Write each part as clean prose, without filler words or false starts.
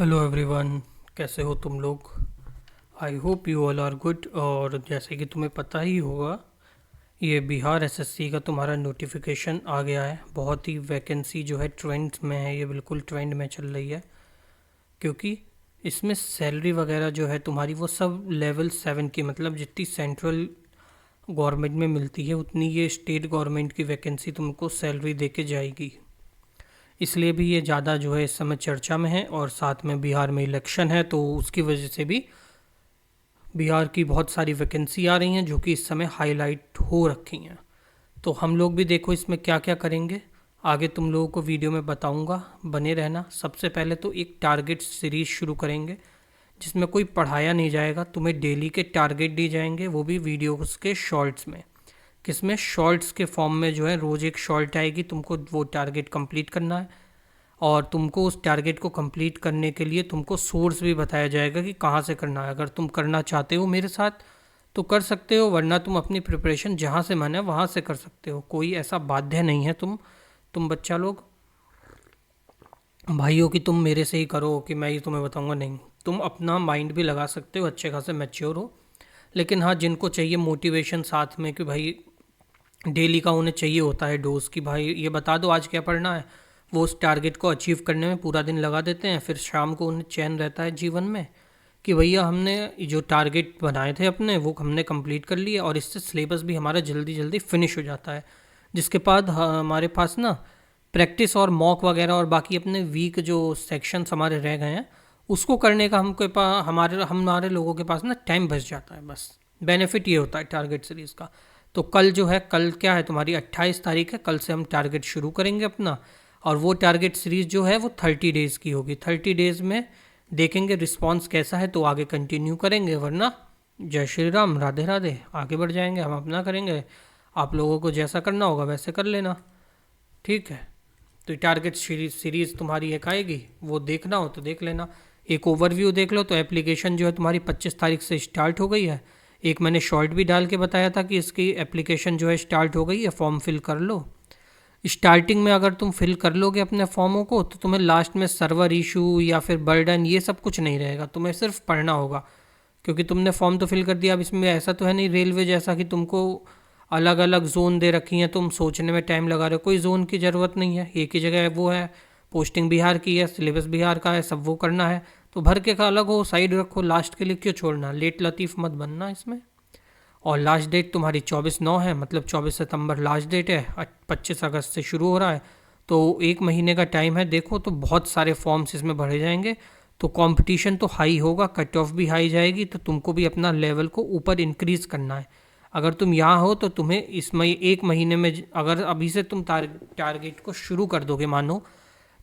Hello everyone. कैसे हो तुम लोग? I hope you all are good. और जैसे कि तुम्हें पता ही होगा, ये बिहार एसएससी का तुम्हारा नोटिफिकेशन आ गया है। बहुत ही वैकेंसी जो है ट्रेंड में है, ये बिल्कुल ट्रेंड में चल रही है। क्योंकि इसमें सैलरी वगैरह जो है तुम्हारी वो सब लेवल 7 की, मतलब जितनी सेंट्रल गवर्नमेंट में मिलती है उतनी ये स्टेट गवर्नमेंट की वैकेंसी तुमको सैलरी दे के जाएगी। इसलिए भी ये ज़्यादा जो है इस समय चर्चा में है। और साथ में बिहार में इलेक्शन है तो उसकी वजह से भी बिहार की बहुत सारी वैकेंसी आ रही हैं जो कि इस समय हाईलाइट हो रखी हैं। तो हम लोग भी देखो इसमें क्या क्या करेंगे, आगे तुम लोगों को वीडियो में बताऊंगा, बने रहना। सबसे पहले तो एक टारगेट सीरीज शुरू करेंगे जिसमें कोई पढ़ाया नहीं जाएगा, तुम्हें डेली के टारगेट दिए जाएंगे, वो भी वीडियोस के शॉर्ट्स में। किसमें? शॉर्ट्स के फॉर्म में जो है रोज़ एक शॉर्ट आएगी, तुमको वो टारगेट कंप्लीट करना है। और तुमको उस टारगेट को कंप्लीट करने के लिए तुमको सोर्स भी बताया जाएगा कि कहाँ से करना है। अगर तुम करना चाहते हो मेरे साथ तो कर सकते हो, वरना तुम अपनी प्रिपरेशन जहाँ से मन है वहाँ से कर सकते हो। कोई ऐसा बाध्य नहीं है तुम बच्चा लोग भाइयों कि तुम मेरे से ही करो कि मैं ही तुम्हें बताऊंगा, नहीं। तुम अपना माइंड भी लगा सकते हो, अच्छे खासे मैच्योर हो। लेकिन हाँ, जिनको चाहिए मोटिवेशन साथ में कि भाई डेली का उन्हें चाहिए होता है डोज कि भाई ये बता दो आज क्या पढ़ना है, वो उस टारगेट को अचीव करने में पूरा दिन लगा देते हैं। फिर शाम को उन्हें चैन रहता है जीवन में कि भैया हमने जो टारगेट बनाए थे अपने वो हमने कंप्लीट कर लिए, और इससे सिलेबस भी हमारा जल्दी जल्दी फिनिश हो जाता है। जिसके बाद हमारे पास ना प्रैक्टिस और मॉक वगैरह और बाकी अपने वीक जो सेक्शंस हमारे रह गए हैं उसको करने का हमके पास हमारे लोगों के पास ना टाइम बच जाता है। बस बेनिफिट ये होता है टारगेट सीरीज़ का। तो कल जो है, कल क्या है तुम्हारी 28 तारीख है, कल से हम टारगेट शुरू करेंगे अपना। और वो टारगेट सीरीज़ जो है वो 30 डेज़ की होगी। 30 डेज़ में देखेंगे रिस्पॉन्स कैसा है तो आगे कंटिन्यू करेंगे, वरना जय श्री राम, राधे राधे, आगे बढ़ जाएंगे, हम अपना करेंगे। आप लोगों को जैसा करना होगा वैसे कर लेना, ठीक है। तो टारगेट सीरीज़ तुम्हारी एक आएगी, वो देखना हो तो देख लेना। एक ओवरव्यू देख लो तो एप्लीकेशन जो है तुम्हारी 25 तारीख से स्टार्ट हो गई है। एक मैंने शॉर्ट भी डाल के बताया था कि इसकी एप्लीकेशन जो है स्टार्ट हो गई है, फॉर्म फिल कर लो। स्टार्टिंग में अगर तुम फिल कर लोगे अपने फॉर्मों को तो तुम्हें लास्ट में सर्वर इशू या फिर बर्डन ये सब कुछ नहीं रहेगा, तुम्हें सिर्फ पढ़ना होगा। क्योंकि तुमने फॉर्म तो फिल कर दिया, अब इसमें ऐसा तो है नहीं रेलवे जैसा कि तुमको अलग अलग जोन दे रखी हैं, तुम सोचने में टाइम लगा रहे हो। कोई जोन की ज़रूरत नहीं है, एक ही जगह वो है, पोस्टिंग बिहार की है, सिलेबस बिहार का है, सब वो करना है। तो भर के का अलग हो, साइड रखो, लास्ट के लिए क्यों छोड़ना, लेट लतीफ़ मत बनना इसमें। और लास्ट डेट तुम्हारी 24/9 है, मतलब 24 सितंबर लास्ट डेट है, 25 अगस्त से शुरू हो रहा है। तो एक महीने का टाइम है। देखो तो बहुत सारे फॉर्म्स इसमें भरे जाएंगे, तो कंपटीशन तो हाई होगा, कट ऑफ भी हाई जाएगी, तो तुमको भी अपना लेवल को ऊपर इंक्रीज़ करना है। अगर तुम यहाँ हो तो तुम्हें एक महीने में अगर अभी से तुम टारगेट को शुरू कर दोगे मानो,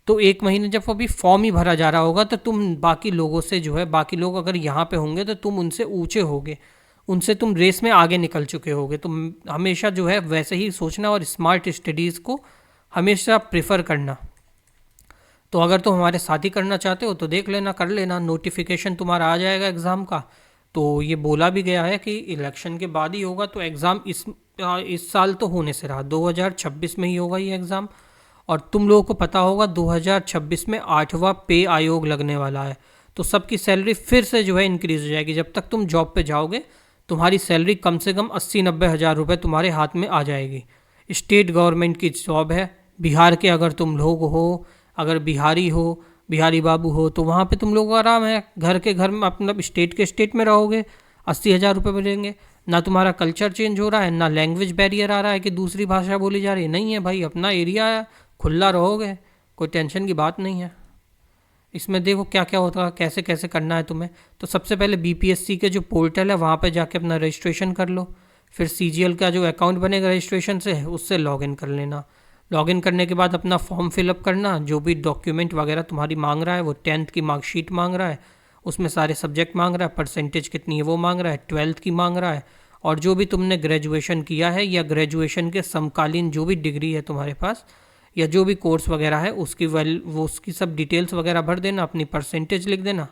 तो एक महीने जब अभी फॉर्म ही भरा जा रहा होगा तो तुम बाकी लोगों से जो है, बाकी लोग अगर यहाँ पे होंगे तो तुम उनसे ऊंचे होगे, उनसे तुम रेस में आगे निकल चुके होगे। तो हमेशा जो है वैसे ही सोचना और स्मार्ट स्टडीज़ को हमेशा प्रेफर करना। तो अगर तुम हमारे साथ ही करना चाहते हो तो देख लेना, कर लेना, नोटिफिकेशन तुम्हारा आ जाएगा एग्ज़ाम का। तो ये बोला भी गया है कि इलेक्शन के बाद ही होगा, तो एग्ज़ाम इस साल तो होने से रहा, 2026 में ही होगा ये एग्ज़ाम। और तुम लोगों को पता होगा 2026 में 8वां पे आयोग लगने वाला है, तो सबकी सैलरी फिर से जो है इंक्रीज़ हो जाएगी। जब तक तुम जॉब पे जाओगे तुम्हारी सैलरी कम से कम 80-90 हज़ार रुपये तुम्हारे हाथ में आ जाएगी। स्टेट गवर्नमेंट की जॉब है। बिहार के अगर तुम लोग हो, अगर बिहारी हो, बिहारी बाबू हो, तो वहाँ पे तुम लोगों को आराम है, घर के घर में अपना स्टेट के स्टेट में रहोगे, 80 हज़ार रुपये मिलेंगे। ना तुम्हारा कल्चर चेंज हो रहा है, ना लैंग्वेज बैरियर आ रहा है कि दूसरी भाषा बोली जा रही है, नहीं है भाई, अपना एरिया है, खुला रहोगे, कोई टेंशन की बात नहीं है। इसमें देखो क्या क्या होता है, कैसे कैसे करना है तुम्हें। तो सबसे पहले बीपीएससी के जो पोर्टल है वहाँ पे जाके अपना रजिस्ट्रेशन कर लो। फिर सीजीएल का जो अकाउंट बनेगा रजिस्ट्रेशन से, उससे लॉगिन कर लेना। लॉगिन करने के बाद अपना फॉर्म फिलअप करना, जो भी डॉक्यूमेंट वगैरह तुम्हारी मांग रहा है, वो 10th की मार्कशीट मांग रहा है, उसमें सारे सब्जेक्ट मांग रहा है, परसेंटेज कितनी है वो मांग रहा है, 12th की मांग रहा है, और जो भी तुमने ग्रेजुएशन किया है या ग्रेजुएशन के समकालीन जो भी डिग्री है तुम्हारे पास या जो भी कोर्स वगैरह है उसकी वो उसकी सब डिटेल्स वगैरह भर देना, अपनी परसेंटेज लिख देना,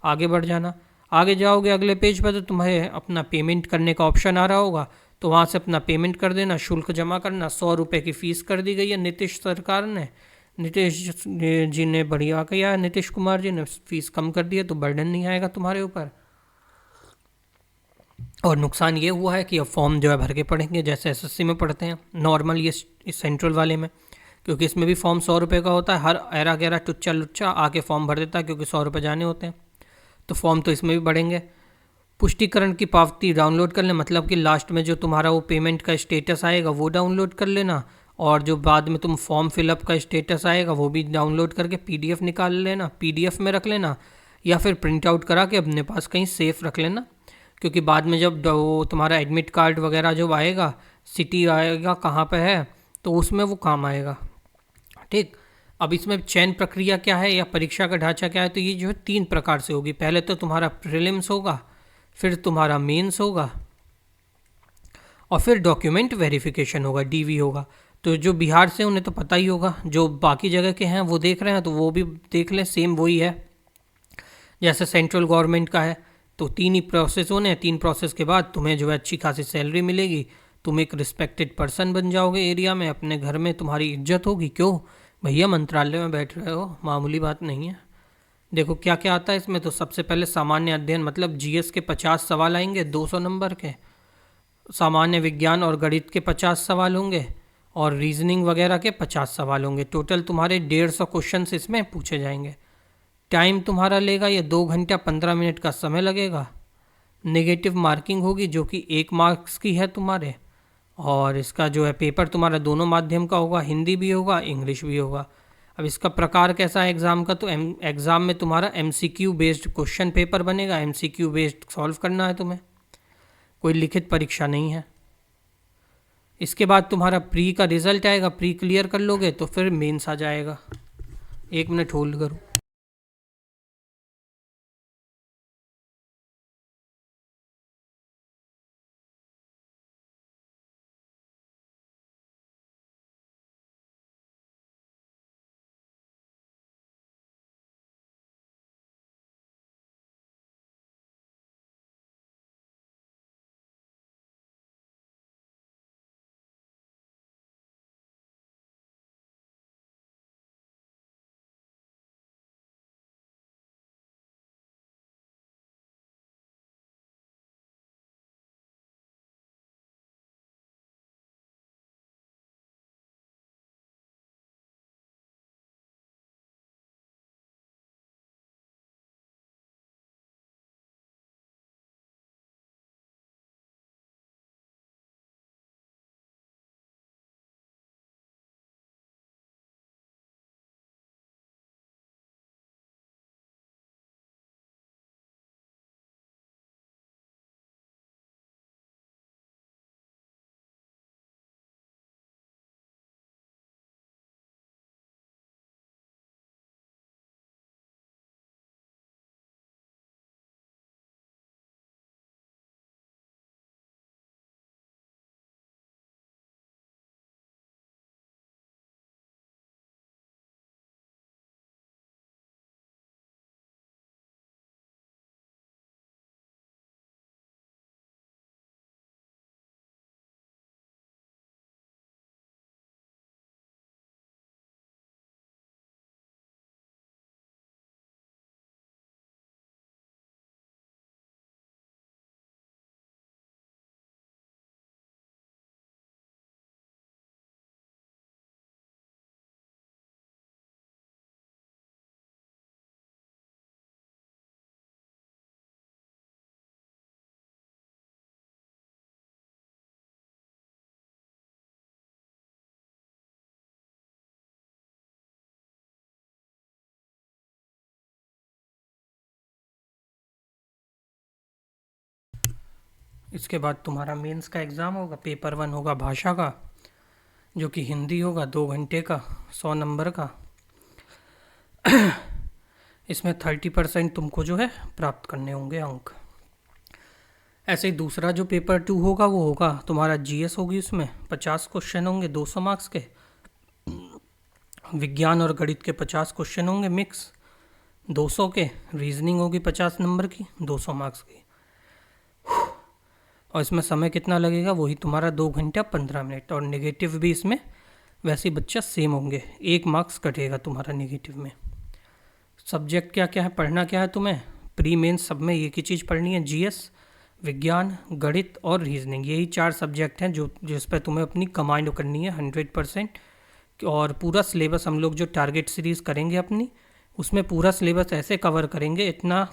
आगे बढ़ जाना। आगे जाओगे अगले पेज पर तो तुम्हें अपना पेमेंट करने का ऑप्शन आ रहा होगा, तो वहाँ से अपना पेमेंट कर देना, शुल्क जमा करना। 100 रुपये की फ़ीस कर दी गई है नीतीश सरकार ने, नीतीश जी ने बढ़िया किया, नीतीश कुमार जी ने फीस कम कर दी है तो बर्डन नहीं आएगा तुम्हारे ऊपर। और नुकसान ये हुआ है कि अब फॉर्म जो है भर के पढ़ेंगे जैसे एसएससी में पढ़ते हैं नॉर्मल, ये इस सेंट्रल वाले में, क्योंकि इसमें भी फॉर्म 100 रुपये का होता है। हर एरा गैरा टुच्चा लुच्चा आके फॉर्म भर देता है क्योंकि 100 रुपये जाने होते हैं, तो फॉर्म तो इसमें भी बढ़ेंगे। पुष्टिकरण की पावती डाउनलोड कर लें, मतलब कि लास्ट में जो तुम्हारा वो पेमेंट का स्टेटस आएगा वो डाउनलोड कर लेना, और जो बाद में तुम फॉर्म फिलअप का स्टेटस आएगा वो भी डाउनलोड करके पीडीएफ निकाल लेना, पीडीएफ में रख लेना, या फिर प्रिंट आउट करा के अपने पास कहीं सेफ रख लेना, क्योंकि बाद में जब वो तुम्हारा एडमिट कार्ड वगैरह जब आएगा, सिटी आएगा कहाँ पे है, तो उसमें वो काम आएगा। ठीक, अब इसमें चयन प्रक्रिया क्या है या परीक्षा का ढांचा क्या है, तो ये जो है 3 प्रकार से होगी। पहले तो तुम्हारा प्रीलिम्स होगा, फिर तुम्हारा मेंस होगा, और फिर डॉक्यूमेंट वेरिफिकेशन होगा, डीवी होगा। तो जो बिहार से उन्हें तो पता ही होगा, जो बाकी जगह के हैं वो देख रहे हैं तो वो भी देख लें, सेम वही है जैसे सेंट्रल गवर्नमेंट का है। तो 3 ही प्रोसेस होने हैं, 3 प्रोसेस के बाद तुम्हें जो है अच्छी खासी सैलरी मिलेगी, तुम एक रिस्पेक्टेड पर्सन बन जाओगे एरिया में, अपने घर में तुम्हारी इज्जत होगी। क्यों भैया, मंत्रालय में बैठ रहे हो, मामूली बात नहीं है। देखो क्या क्या आता है इसमें, तो सबसे पहले सामान्य अध्ययन, मतलब जीएस के 50 सवाल आएंगे 200 नंबर के, सामान्य विज्ञान और गणित के 50 सवाल होंगे, और रीजनिंग वगैरह के 50 सवाल होंगे। टोटल तुम्हारे 150 क्वेश्चन इसमें पूछे जाएंगे। टाइम तुम्हारा लेगा ये 2 घंटा 15 मिनट का समय लगेगा। नेगेटिव मार्किंग होगी जो कि 1 मार्क्स की है तुम्हारे, और इसका जो है पेपर तुम्हारा दोनों माध्यम का होगा, हिंदी भी होगा इंग्लिश भी होगा। अब इसका प्रकार कैसा है एग्ज़ाम का, तो एग्ज़ाम में तुम्हारा एमसीक्यू बेस्ड क्वेश्चन पेपर बनेगा, एमसीक्यू बेस्ड सॉल्व करना है तुम्हें, कोई लिखित परीक्षा नहीं है। इसके बाद तुम्हारा प्री का रिजल्ट आएगा, प्री क्लियर कर लोगे तो फिर मेंस आ जाएगा। 1 मिनट होल्ड करो। इसके बाद तुम्हारा मेंस का एग्ज़ाम होगा, पेपर 1 होगा भाषा का, जो कि हिंदी होगा, 2 घंटे का, 100 नंबर का। इसमें 30% तुमको जो है प्राप्त करने होंगे अंक। ऐसे ही दूसरा जो पेपर 2 होगा वो होगा तुम्हारा जीएस होगी, उसमें 50 क्वेश्चन होंगे 200 मार्क्स के, विज्ञान और गणित के 50 क्वेश्चन होंगे मिक्स 200 के, रीजनिंग होगी 50 नंबर की 200 मार्क्स की। और इसमें समय कितना लगेगा, वही तुम्हारा 2 घंटा 15 मिनट, और नेगेटिव भी इसमें वैसे ही बच्चा सेम होंगे, 1 मार्क्स कटेगा तुम्हारा नेगेटिव में। सब्जेक्ट क्या क्या है, पढ़ना क्या है तुम्हें, प्री मेंस सब में एक ही चीज़ पढ़नी है, जीएस, विज्ञान, गणित और रीजनिंग, यही 4 सब्जेक्ट हैं जो जिस पर तुम्हें अपनी कमांड करनी है 100%। और पूरा सिलेबस हम लोग जो टारगेट सीरीज़ करेंगे अपनी, उसमें पूरा सिलेबस ऐसे कवर करेंगे इतना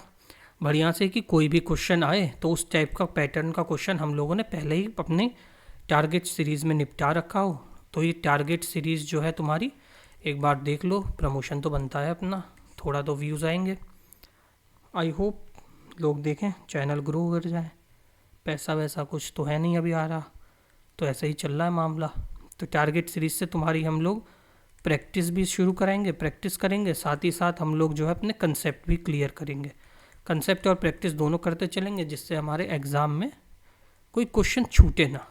बढ़िया से कि कोई भी क्वेश्चन आए तो उस टाइप का पैटर्न का क्वेश्चन हम लोगों ने पहले ही अपने टारगेट सीरीज़ में निपटा रखा हो। तो ये टारगेट सीरीज़ जो है तुम्हारी, एक बार देख लो, प्रमोशन तो बनता है अपना, थोड़ा तो व्यूज़ आएंगे। आई होप लोग देखें, चैनल ग्रो कर जाए। पैसा वैसा कुछ तो है नहीं अभी आ रहा, तो ऐसे ही चल रहा है मामला। तो टारगेट सीरीज से तुम्हारी हम लोग प्रैक्टिस भी शुरू कराएंगे, प्रैक्टिस करेंगे, साथ ही साथ हम लोग जो है अपने कंसेप्ट भी क्लियर करेंगे। कंसेप्ट और प्रैक्टिस दोनों करते चलेंगे, जिससे हमारे एग्ज़ाम में कोई क्वेश्चन छूटे ना।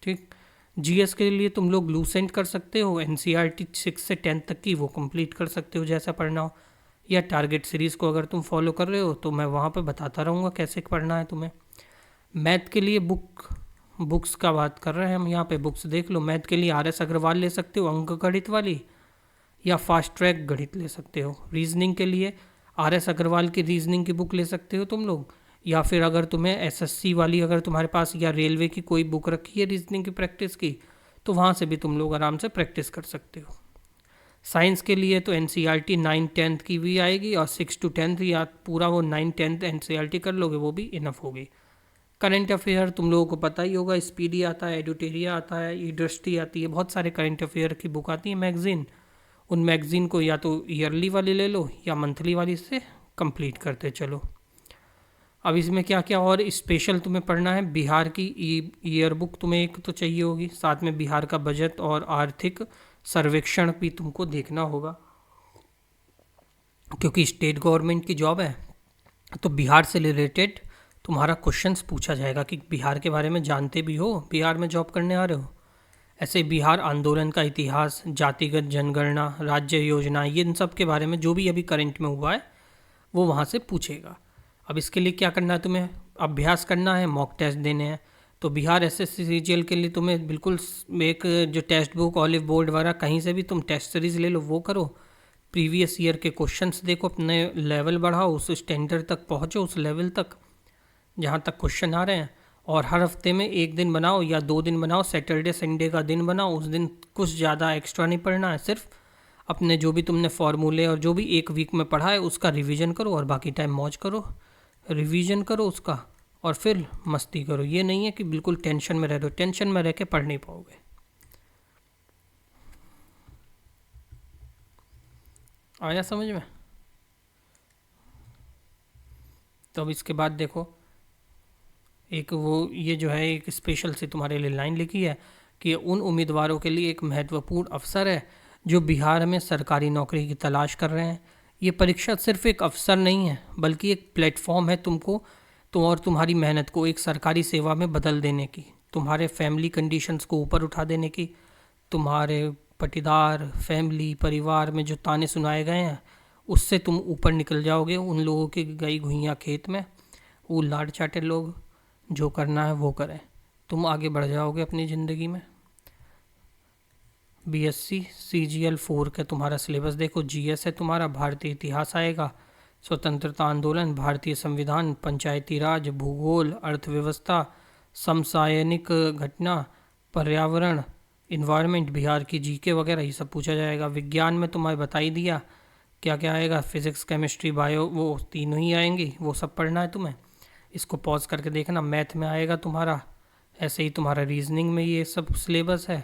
ठीक, जीएस के लिए तुम लोग लूसेंट कर सकते हो, एनसीईआरटी 6 से 10 तक की वो कंप्लीट कर सकते हो जैसा पढ़ना हो, या टारगेट सीरीज़ को अगर तुम फॉलो कर रहे हो तो मैं वहाँ पे बताता रहूँगा कैसे पढ़ना है तुम्हें। मैथ के लिए बुक्स का बात कर रहे हैं हम यहाँ पे, बुक्स देख लो। मैथ के लिए आर.एस. अग्रवाल ले सकते हो, अंक गणित वाली, या फास्ट ट्रैक गणित ले सकते हो। रीजनिंग के लिए आर.एस. अग्रवाल की रीजनिंग की बुक ले सकते हो तुम लोग, या फिर अगर तुम्हें एसएससी वाली अगर तुम्हारे पास, या रेलवे की कोई बुक रखी है रीजनिंग की प्रैक्टिस की, तो वहाँ से भी तुम लोग आराम से प्रैक्टिस कर सकते हो। साइंस के लिए तो एनसीईआरटी 9-10 की भी आएगी, और 6 to 10 या पूरा वो 9-10 एनसीईआरटी कर लोगे वो भी इनफ होगी। करंट अफेयर तुम लोगों को पता ही होगा, स्पीडी आता है, एडुटेरिया आता है, ई दृष्टि आती है, बहुत सारे करंट अफेयर की बुक आती है मैगजीन। उन मैगजीन को या तो ईयरली वाली ले लो या मंथली वाली से कंप्लीट करते चलो। अब इसमें क्या क्या और स्पेशल तुम्हें पढ़ना है, बिहार की ईयर बुक तुम्हें एक तो चाहिए होगी, साथ में बिहार का बजट और आर्थिक सर्वेक्षण भी तुमको देखना होगा, क्योंकि स्टेट गवर्नमेंट की जॉब है तो बिहार से रिलेटेड तुम्हारा क्वेश्चंस पूछा जाएगा कि बिहार के बारे में जानते भी हो, बिहार में जॉब करने आ रहे हो। ऐसे बिहार आंदोलन का इतिहास, जातिगत जनगणना, राज्य योजना, ये इन सब के बारे में जो भी अभी करंट में हुआ है वो वहाँ से पूछेगा। अब इसके लिए क्या करना है, तुम्हें अभ्यास करना है, मॉक टेस्ट देने हैं। तो बिहार एसएससी सीजीएल के लिए तुम्हें बिल्कुल एक जो टेक्स्ट बुक, ऑलिव बोर्ड वगैरह कहीं से भी तुम टेस्ट सीरीज ले लो, वो करो, प्रीवियस ईयर के क्वेश्चंस देखो, अपने लेवल बढ़ाओ, उस स्टैंडर्ड तक पहुँचो, उस लेवल तक जहाँ तक क्वेश्चन आ रहे हैं। और हर हफ्ते में 1 दिन बनाओ या 2 दिन बनाओ, सैटरडे संडे का दिन बनाओ, उस दिन कुछ ज़्यादा एक्स्ट्रा नहीं पढ़ना है, सिर्फ अपने जो भी तुमने फॉर्मूले और जो भी एक वीक में पढ़ा है उसका रिवीजन करो, और बाकी टाइम मौज करो, रिवीजन करो उसका, और फिर मस्ती करो। ये नहीं है कि बिल्कुल टेंशन में रह रहे हो, टेंशन में रह के पढ़ नहीं पाओगे। आया समझ में? तो अब इसके बाद देखो, एक वो ये जो है एक स्पेशल से तुम्हारे लिए लाइन लिखी है कि उन उम्मीदवारों के लिए एक महत्वपूर्ण अवसर है जो बिहार में सरकारी नौकरी की तलाश कर रहे हैं। ये परीक्षा सिर्फ एक अवसर नहीं है, बल्कि एक प्लेटफॉर्म है तुमको तो और तुम्हारी मेहनत को एक सरकारी सेवा में बदल देने की, तुम्हारे फैमिली कंडीशंस को ऊपर उठा देने की, तुम्हारे पटीदार फैमिली परिवार में जो ताने सुनाए गए हैं उससे तुम ऊपर निकल जाओगे, उन लोगों की गई घुइयाँ खेत में, वो लाड चाटे लोग, जो करना है वो करें, तुम आगे बढ़ जाओगे अपनी ज़िंदगी में। बीएससी सीजीएल 4 का तुम्हारा सिलेबस देखो, जीएस है तुम्हारा, भारतीय इतिहास आएगा, स्वतंत्रता आंदोलन, भारतीय संविधान, पंचायती राज, भूगोल, अर्थव्यवस्था, समसामयिक घटना, पर्यावरण, इन्वायरमेंट, बिहार की जीके वगैरह ये सब पूछा जाएगा। विज्ञान में तुम्हें बता ही दिया क्या क्या आएगा, फिजिक्स केमिस्ट्री बायो, वो तीनों ही आएंगी, वो सब पढ़ना है तुम्हें, इसको पॉज करके देखना। मैथ में आएगा तुम्हारा, ऐसे ही तुम्हारा रीजनिंग में ये सब सिलेबस है।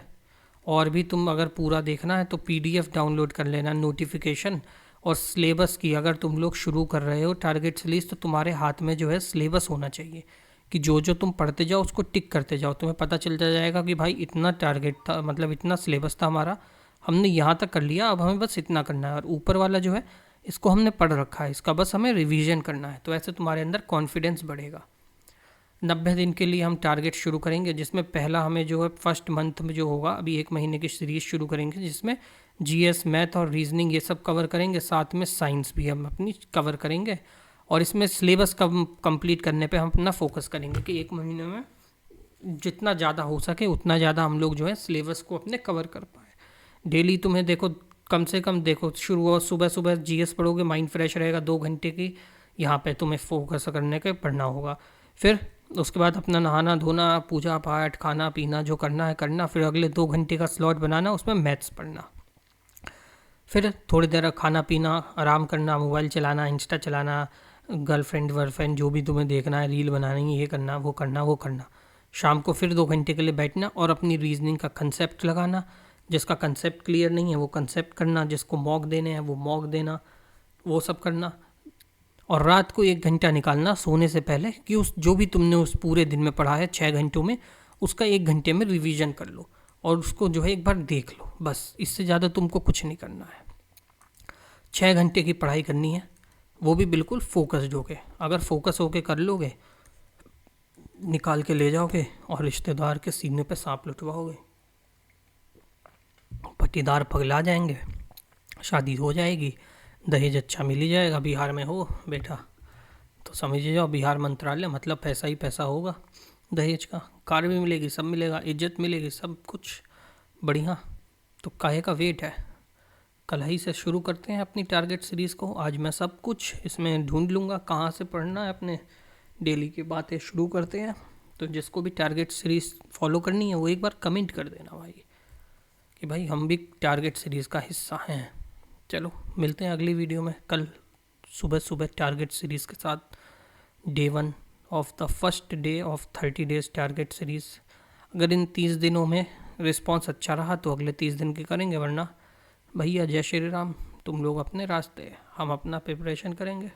और भी तुम अगर पूरा देखना है तो पीडीएफ डाउनलोड कर लेना नोटिफिकेशन और सिलेबस की। अगर तुम लोग शुरू कर रहे हो टारगेट सीरीज तो तुम्हारे हाथ में जो है सिलेबस होना चाहिए कि जो जो तुम पढ़ते जाओ उसको टिक करते जाओ, तुम्हें पता चल जाएगा कि भाई इतना टारगेट था, मतलब इतना सिलेबस था हमारा, हमने यहाँ तक कर लिया, अब हमें बस इतना करना है, और ऊपर वाला जो है इसको हमने पढ़ रखा है, इसका बस हमें रिवीजन करना है। तो ऐसे तुम्हारे अंदर कॉन्फिडेंस बढ़ेगा। 90 दिन के लिए हम टारगेट शुरू करेंगे, जिसमें पहला हमें जो है फर्स्ट मंथ में जो होगा, अभी 1 महीने की सीरीज शुरू करेंगे जिसमें जीएस, मैथ और रीजनिंग ये सब कवर करेंगे, साथ में साइंस भी हम अपनी कवर करेंगे। और इसमें सिलेबस कंप्लीट करने पे हम अपना फोकस करेंगे कि 1 महीने में जितना ज़्यादा हो सके उतना ज़्यादा हम लोग जो है सिलेबस को अपने कवर कर पाए। डेली तुम्हें देखो, कम से कम देखो, शुरू सुबह सुबह जीएस पढ़ोगे, माइंड फ्रेश रहेगा, 2 घंटे की यहाँ पे तुम्हें फोकस करने के पढ़ना होगा। फिर उसके बाद अपना नहाना धोना, पूजा पाठ, खाना पीना जो करना है करना, फिर अगले 2 घंटे का स्लॉट बनाना, उसमें मैथ्स पढ़ना। फिर थोड़ी देर खाना पीना, आराम करना, मोबाइल चलाना, इंस्टा चलाना, गर्लफ्रेंड वर्लफ्रेंड जो भी तुम्हें देखना है, रील बनानी, ये करना वो करना वो करना। शाम को फिर 2 घंटे के लिए बैठना और अपनी रीजनिंग का कंसेप्ट लगाना। जिसका कंसेप्ट क्लियर नहीं है वो कंसेप्ट करना, जिसको मॉक देने हैं वो मॉक देना, वो सब करना। और रात को 1 घंटा निकालना सोने से पहले कि उस जो भी तुमने उस पूरे दिन में पढ़ा है 6 घंटों में, उसका 1 घंटे में रिवीजन कर लो और उसको जो है एक बार देख लो। बस इससे ज़्यादा तुमको कुछ नहीं करना है। 6 घंटे की पढ़ाई करनी है, वो भी बिल्कुल फोकस्ड होके। अगर फोकस होके कर लोगे, निकाल के ले जाओगे और रिश्तेदार के सीने पे सांप लुटवाओगे, पट्टीदार पगला जाएंगे, शादी हो जाएगी, दहेज अच्छा मिल ही जाएगा। बिहार में हो बेटा तो समझ जाओ, बिहार मंत्रालय मतलब पैसा ही पैसा होगा। दहेज का कार भी मिलेगी, सब मिलेगा, इज्जत मिलेगी, सब कुछ बढ़िया। तो काहे का वेट है, कल ही से शुरू करते हैं अपनी टारगेट सीरीज़ को। आज मैं सब कुछ इसमें ढूंढ लूँगा कहाँ से पढ़ना है, अपने डेली की बातें शुरू करते हैं। तो जिसको भी टारगेट सीरीज़ फॉलो करनी है वो एक बार कमेंट कर देना भाई, कि भाई हम भी टारगेट सीरीज़ का हिस्सा हैं। चलो मिलते हैं अगली वीडियो में कल सुबह सुबह टारगेट सीरीज़ के साथ, day 1 of the first day of 30 days target series. अगर इन 30 दिनों में रिस्पॉन्स अच्छा रहा तो अगले 30 दिन की करेंगे, वरना भैया जय श्री राम, तुम लोग अपने रास्ते, हम अपना प्रिपरेशन करेंगे।